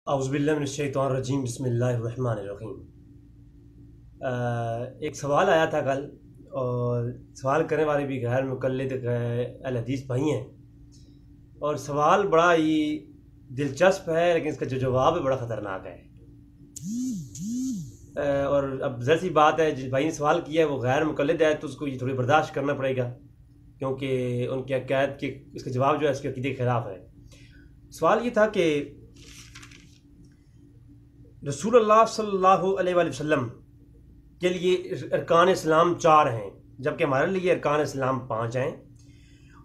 اعوذ باللہ من الشیطان الرجیم بسم اللہ الرحمن الرحیم۔ ایک سوال آیا تھا کل، اور سوال کرنے والے بھی غیر مقلد اہل حدیث بھائی ہیں، اور سوال بڑا ہی دلچسپ ہے، لیکن اس کا جو جواب ہے بڑا خطرناک ہے۔ اور اب ظاہر سی بات ہے، جس بھائی نے سوال کیا ہے وہ غیر مقلد ہے، تو اس کو یہ تھوڑی برداشت کرنا پڑے گا، کیونکہ ان کے عقائد کے اس کا جواب جو ہے اس کے عقیدے کے خلاف ہے۔ سوال یہ تھا کہ رسول اللہ صلی اللہ علیہ وآلہ وسلم کے لیے ارکان اسلام 4 ہیں، جبکہ ہمارے لیے ارکان اسلام 5 ہیں،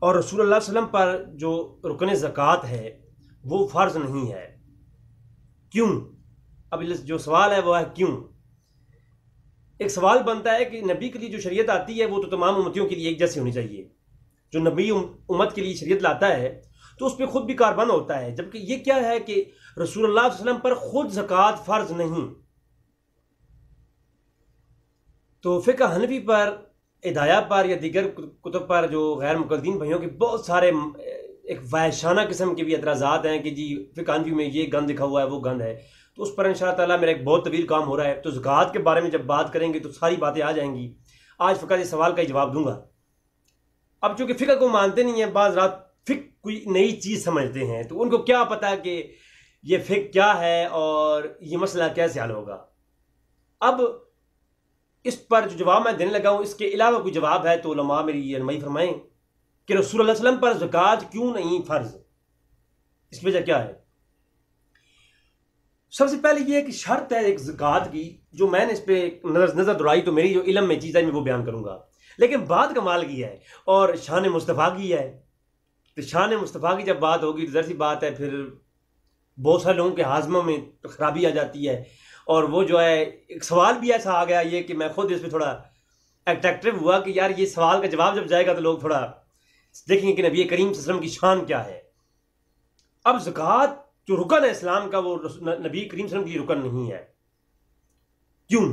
اور رسول اللہ صلی اللہ علیہ وسلم پر جو رکن زکوٰۃ ہے وہ فرض نہیں ہے۔ کیوں؟ اب جو سوال ہے وہ ہے کیوں۔ ایک سوال بنتا ہے کہ نبی کے لیے جو شریعت آتی ہے وہ تو تمام امتیوں کے لیے ایک جیسی ہونی چاہیے۔ جو نبی امت کے لیے شریعت لاتا ہے تو اس پہ خود بھی کاربند ہوتا ہے، جبکہ یہ کیا ہے کہ رسول اللہ صلی اللہ علیہ وسلم پر خود زکوٰۃ فرض نہیں۔ تو فقہ حنفی پر، ہدایہ پر یا دیگر کتب پر جو غیر مقلدین بھائیوں کے بہت سارے ایک وحشانہ قسم کے بھی اعتراضات ہیں کہ جی فقہ حنفی میں یہ گند لکھا ہوا ہے، وہ گند ہے، تو اس پر انشاءاللہ تعالیٰ میرا ایک بہت طویل کام ہو رہا ہے۔ تو زکوٰۃ کے بارے میں جب بات کریں گے تو ساری باتیں آ جائیں گی۔ آج فقط اس سوال کا ہی جواب دوں گا۔ اب چونکہ فقہ کو مانتے نہیں ہیں، بعض رات فقہ کوئی نئی چیز سمجھتے ہیں، تو ان کو کیا پتا کہ یہ فقہ کیا ہے اور یہ مسئلہ کیسے حل ہوگا۔ اب اس پر جو جواب میں دینے لگا ہوں، اس کے علاوہ کوئی جواب ہے تو علماء میری رہنمائی فرمائیں کہ رسول اللہ صلی اللہ علیہ وسلم پر زکوٰۃ کیوں نہیں فرض، اس کی وجہ کیا ہے۔ سب سے پہلے یہ ایک شرط ہے ایک زکوٰۃ کی، جو میں نے اس پہ نظر دوڑائی تو میری جو علم میں چیز ہے میں وہ بیان کروں گا، لیکن بات کمال کی ہے اور شان مصطفیٰ کی ہے۔ تو شان مصطفیٰ کی جب بات ہوگی تو ظاہر سی بات ہے پھر بہت سارے لوگوں کے ہاضموں میں خرابی آ جاتی ہے، اور وہ جو ہے ایک سوال بھی ایسا آ گیا یہ کہ میں خود اس پہ تھوڑا اٹریکٹیو ہوا کہ یار یہ سوال کا جواب جب جائے گا تو لوگ تھوڑا دیکھیں گے کہ نبی کریم صلی اللہ علیہ وسلم کی شان کیا ہے۔ اب زکوٰۃ جو رکن ہے اسلام کا وہ نبی کریم صلی اللہ علیہ وسلم کی رکن نہیں ہے۔ کیوں؟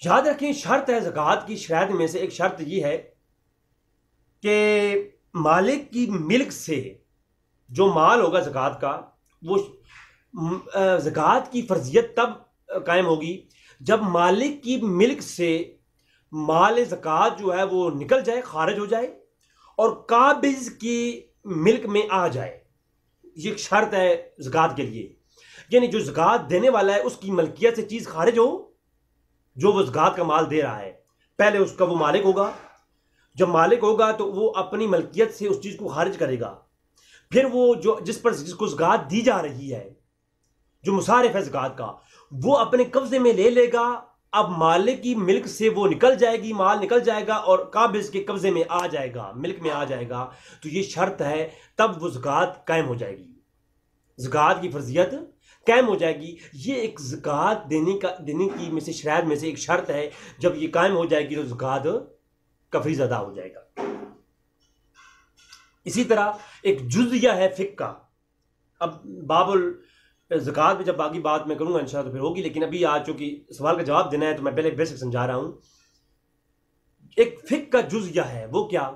یاد رکھیں، شرط ہے زکوٰۃ کی شرائط میں سے ایک شرط یہ ہے کہ مالک کی ملک سے جو مال ہوگا زکوٰۃ کا، وہ زکوٰۃ کی فرضیت تب قائم ہوگی جب مالک کی ملک سے مال زکوٰۃ جو ہے وہ نکل جائے، خارج ہو جائے، اور قابض کی ملک میں آ جائے۔ یہ ایک شرط ہے زکوٰۃ کے لیے، یعنی جو زکوٰۃ دینے والا ہے اس کی ملکیت سے چیز خارج ہو، جو وہ زکوٰۃ کا مال دے رہا ہے۔ پہلے اس کا وہ مالک ہوگا، جب مالک ہوگا تو وہ اپنی ملکیت سے اس چیز کو خارج کرے گا، پھر وہ جس کو زکوٰۃ دی جا رہی ہے، جو مصارف ہے زکوٰۃ کا، وہ اپنے قبضے میں لے لے گا۔ اب مالک کی ملک سے وہ نکل جائے گی، مال نکل جائے گا اور قابض کے قبضے میں آ جائے گا، ملک میں آ جائے گا، تو یہ شرط ہے، تب وہ زکوٰۃ قائم ہو جائے گی، زکوٰۃ کی فرضیت قائم ہو جائے گی۔ یہ ایک زکوٰۃ دینے کی میں سے شرائط میں سے ایک شرط ہے، جب یہ قائم ہو جائے گی تو زکوٰۃ کا فریضہ ادا ہو جائے گا۔ اسی طرح ایک جزیہ ہے فقہ کا۔ اب باب زکوٰۃ میں جب باقی بات میں کروں گا انشاءاللہ تو پھر ہوگی، لیکن ابھی آج چونکہ سوال کا جواب دینا ہے تو میں پہلے بیسک سمجھا رہا ہوں۔ ایک فقہ کا جزیہ ہے، وہ کیا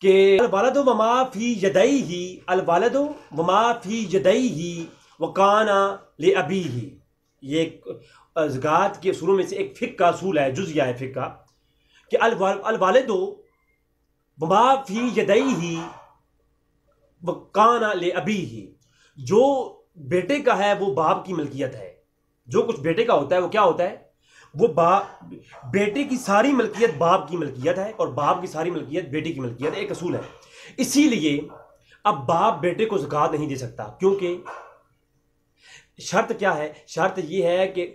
کہ الوالد وما فی یدیہ، الوالد وما فی یدیہ وکان لابیہ۔ یہ ایک زکوٰۃ کے اصولوں میں سے ایک فقہ کا اصول ہے، جزیہ ہے فقہ کا، کہ الوالد وما فی یدیہ وکان لابیہ۔ جو بیٹے کا ہے وہ باپ کی ملکیت ہے، جو کچھ بیٹے کا ہوتا ہے وہ کیا ہوتا ہے، وہ بیٹے کی ساری ملکیت باپ کی ملکیت ہے، اور باپ کی ساری ملکیت بیٹے کی ملکیت ہے، ایک اصول ہے۔ اسی لیے اب باپ بیٹے کو زکوٰۃ نہیں دے سکتا، کیونکہ شرط کیا ہے، شرط یہ ہے کہ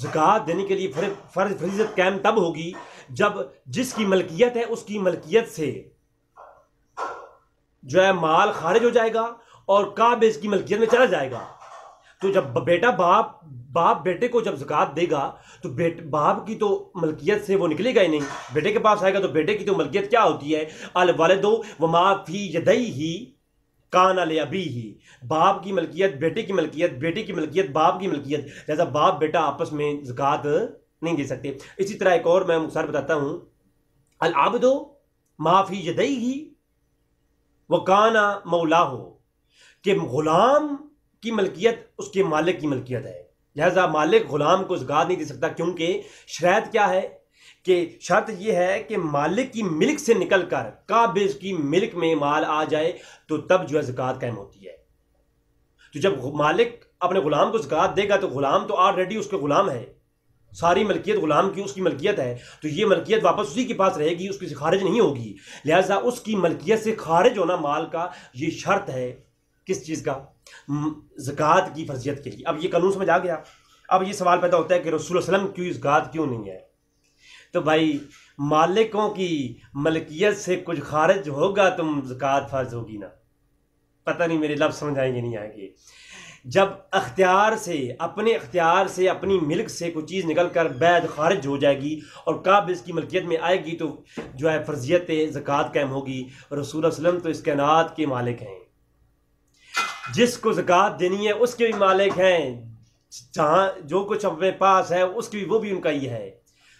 زکوٰۃ دینے کے لیے فریضت قائم تب ہوگی جب جس کی ملکیت ہے اس کی ملکیت سے جو ہے مال خارج ہو جائے گا اور قابض کی ملکیت میں چلا جائے گا۔ تو جب بیٹا باپ بیٹے کو جب زکوٰۃ دے گا تو باپ کی تو ملکیت سے وہ نکلے گا ہی نہیں، بیٹے کے پاس آئے گا، تو بیٹے کی تو ملکیت کیا ہوتی ہے، الوالد وما فی یدیہ کان لابیہ۔ باپ کی ملکیت بیٹے کی ملکیت، بیٹے کی ملکیت باپ کی ملکیت، لہذا باپ بیٹا آپس میں زکوٰۃ نہیں دے سکتے۔ اسی طرح ایک اور میں مختصر بتاتا ہوں، العبد ما فی یدیہ وکان مولاہ، کہ غلام کی ملکیت اس کے مالک کی ملکیت ہے، لہذا مالک غلام کو زکوٰۃ نہیں دے سکتا، کیونکہ شرط کیا ہے کہ شرط یہ ہے کہ مالک کی ملک سے نکل کر قابض کی ملک میں مال آ جائے تو تب جو ہے زکوٰۃ قائم ہوتی ہے۔ تو جب مالک اپنے غلام کو زکوٰۃ دے گا تو غلام تو آلریڈی اس کے غلام ہے، ساری ملکیت غلام کی اس کی ملکیت ہے، تو یہ ملکیت واپس اسی کے پاس رہے گی، اس کی سے خارج نہیں ہوگی، لہٰذا اس کی ملکیت سے خارج ہونا مال کا یہ شرط ہے کس چیز کا؟ زکوٰۃ کی فرضیت کے لیے۔ اب یہ قانون سمجھ آ گیا؟ اب یہ سوال پیدا ہوتا ہے کہ رسول اللہ علیہ وسلم کی زکوٰۃ کیوں نہیں ہے؟ تو بھائی مالکوں کی ملکیت سے کچھ خارج ہوگا تو زکوٰۃ فرض ہوگی نا۔ پتہ نہیں میرے لفظ سمجھ آئیں گے نہیں آئیں گے؟ جب اختیار سے اپنے اختیار سے اپنی ملک سے کوئی چیز نکل کر بید خارج ہو جائے گی اور قابض کی ملکیت میں آئے گی تو جو ہے فرضیت زکوٰۃ قائم ہوگی۔ رسول اللہ علیہ وسلم تو اس کائنات کے مالک ہیں، جس کو زکوٰۃ دینی ہے اس کے بھی مالک ہیں، جہاں جو کچھ اپنے پاس ہے اس کی بھی وہ بھی ان کا ہی ہے،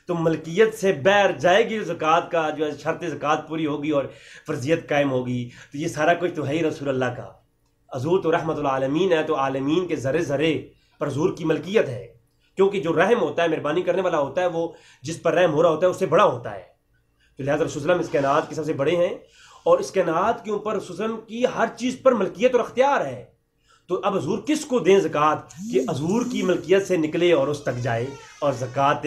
تو ملکیت سے بیر جائے گی زکوٰۃ کا جو ہے شرط زکوٰۃ پوری ہوگی اور فرضیت قائم ہوگی۔ تو یہ سارا کچھ تو ہے ہی رسول اللہ کا، حضور تو رحمت العالمین ہے، تو عالمین کے ذرے ذرے پر حضور کی ملکیت ہے، کیونکہ جو رحم ہوتا ہے مہربانی کرنے والا ہوتا ہے وہ جس پر رحم ہو رہا ہوتا ہے اس سے بڑا ہوتا ہے، تو لہٰذا رسول اللہ اس کائنات کے سب سے بڑے ہیں اور اس کائنات کے اوپر رسول اللہ کی ہر چیز پر ملکیت اور اختیار ہے۔ تو اب حضور کس کو دیں زکوٰۃ کہ حضور کی ملکیت سے نکلے اور اس تک جائے اور زکوٰۃ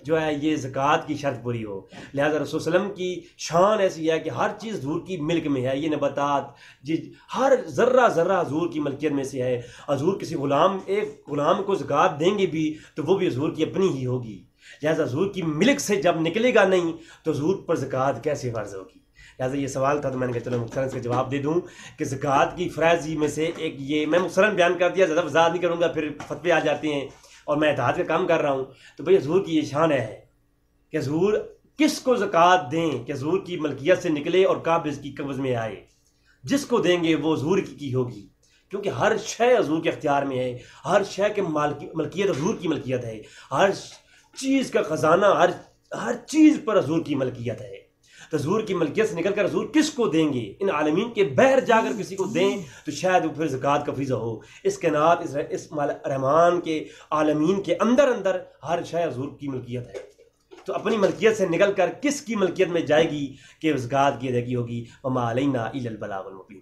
جو ہے یہ زکوٰۃ کی شرط پوری ہو۔ لہذا رسول صلی اللہ علیہ وسلم کی شان ایسی ہے کہ ہر چیز حضور کی ملک میں ہے، یہ نباتات ہر ذرہ ذرہ حضور کی ملکیت میں سے ہے۔ حضور کسی ایک غلام کو زکوٰۃ دیں گے بھی تو وہ بھی حضور کی اپنی ہی ہوگی، لہذا حضور کی ملک سے جب نکلے گا نہیں تو حضور پر زکوٰۃ کیسے فرض ہوگی؟ لہٰذا یہ سوال تھا تو میں نے کہا چلو مختصراً اس کا جواب دے دوں کہ زکوٰۃ کی فرائضی میں سے ایک یہ میں مختصراً بیان کر دیا، زیادہ وضاحت نہیں کروں گا، پھر فتوے آ جاتے ہیں اور میں اتحاد کا کام کر رہا ہوں۔ تو بھئی حضور کی یہ شان ہے کہ حضور کس کو زکوٰۃ دیں کہ حضور کی ملکیت سے نکلے اور قابض کی قبض میں آئے، جس کو دیں گے وہ حضور کی ہوگی، کیونکہ ہر شے حضور کے اختیار میں ہے، ہر شے کے ملکیت حضور کی ملکیت ہے، ہر چیز کا خزانہ ہر چیز پر حضور کی ملکیت ہے۔ تو حضور کی ملکیت سے نکل کر حضور کس کو دیں گے؟ ان عالمین کے بہر جا کر کسی کو دیں تو شاید وہ پھر زکوٰۃ کا فریضہ ہو۔ اس کائنات اس رحمان کے عالمین کے اندر ہر شے حضور کی ملکیت ہے، تو اپنی ملکیت سے نکل کر کس کی ملکیت میں جائے گی کہ زکوٰۃ کی ادائیگی ہوگی؟ وما علینا الا البلاغ المبین۔